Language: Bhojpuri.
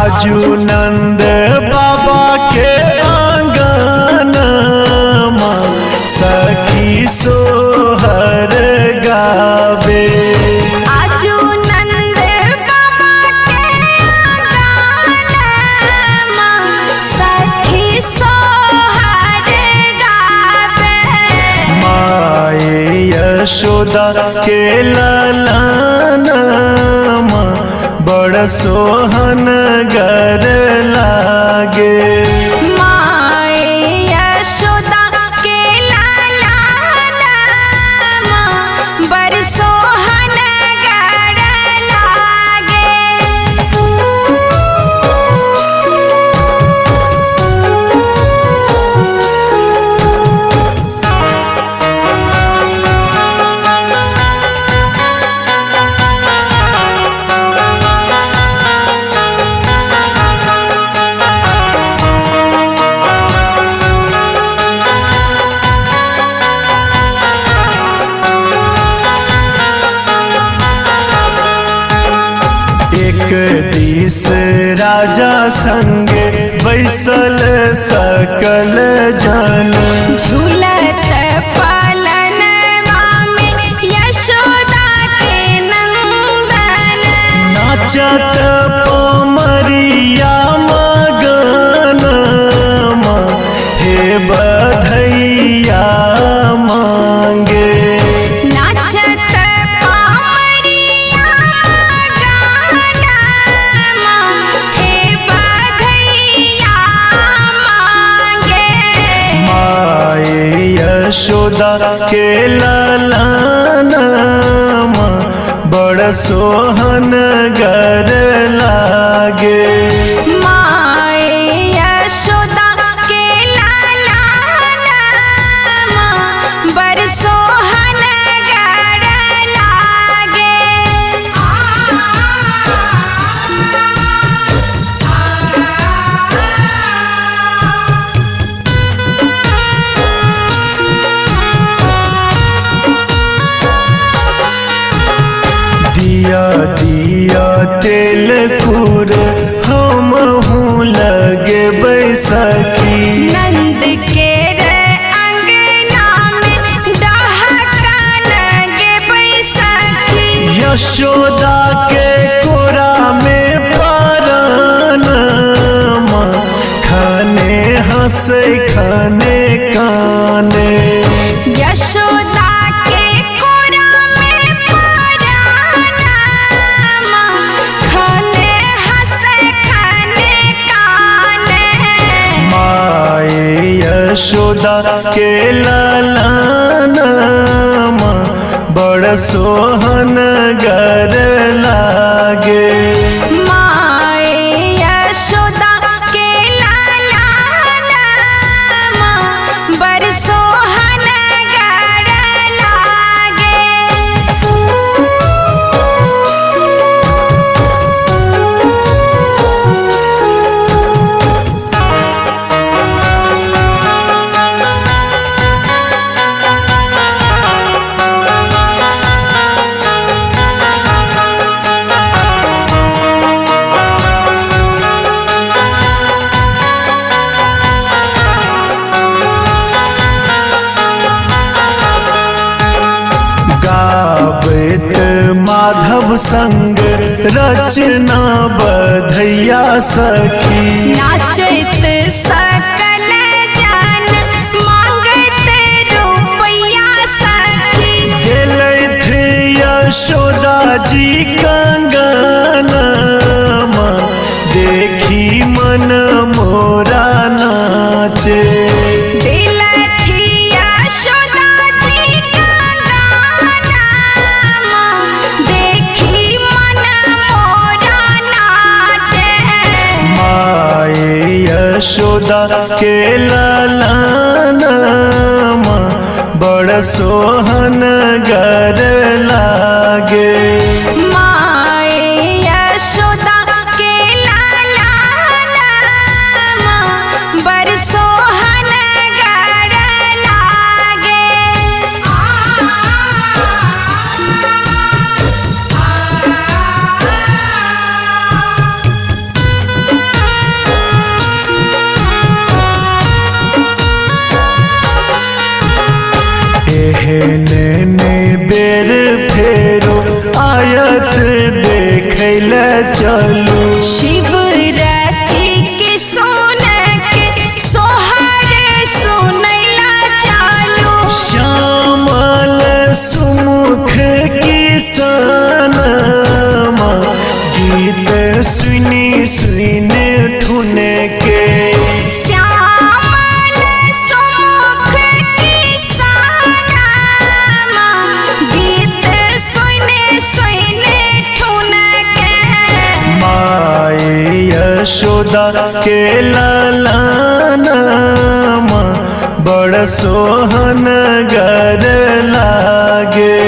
आजू नंद बाबा के आंगन सखी सोहर गावे। आजू नंद बाबा के आंगन सखी सोहर गावे। माए यशोदा के ललन बड़ सोहन गर लागे। माए यशोदा के लालन बड़ सोहन गर लागे। एक दिस राजा संग बैसल सकल जन। झूलत पलनवा में यशोदा के नंदन। नाचत पमरिया मगन हे बधैया मांगे। नाचत पामरिया गानमा हे बधैया मांगे। माए यशोदा के ललन बड़ सोहन गर लागे। माए यशोदा के लालन बड़ सोहन गर लागे। दिया दिया तेल कुर हम हूँ लगे बैसखी। नंद के रे अंगना में डहकन गे बैसखी। यशोदा के कोरा में पारन खाने हंसे खाने काने। यशोदा के कोरा में परानमा खने हंसे खने काने। माए यशोदा के ललन बड़ सोहन गर लागे। माए यशोदा के लालन बड़ सोहन गर लागे। गावित माधव संग रचना बधैया सखी। नाचत सकल जन मांगत रुपया सखी। गेलथ यशोदा जी कंगन देखी मन मोरा नाचे। दिलथी यशोदा जी कंगनमा देखी मन मोरा नाचे। माए यशोदा के ललन बड़ सोहन गर लागे। माए यशोदा के लालन बड़ सोहन गर लागे। हेने ने बेर फेरो आयत देखैल चलू। शिवरात्रि के सोन के सोहर सुनैला चालू। श्यामल सुमुख किसनमा गीत सुनी सुनी ठुने के। श्यामल सुमुख किसनमा गीत सुने सुने ठुन के। माई यशोदा के लालानमा बड़ सोहन गर लागे।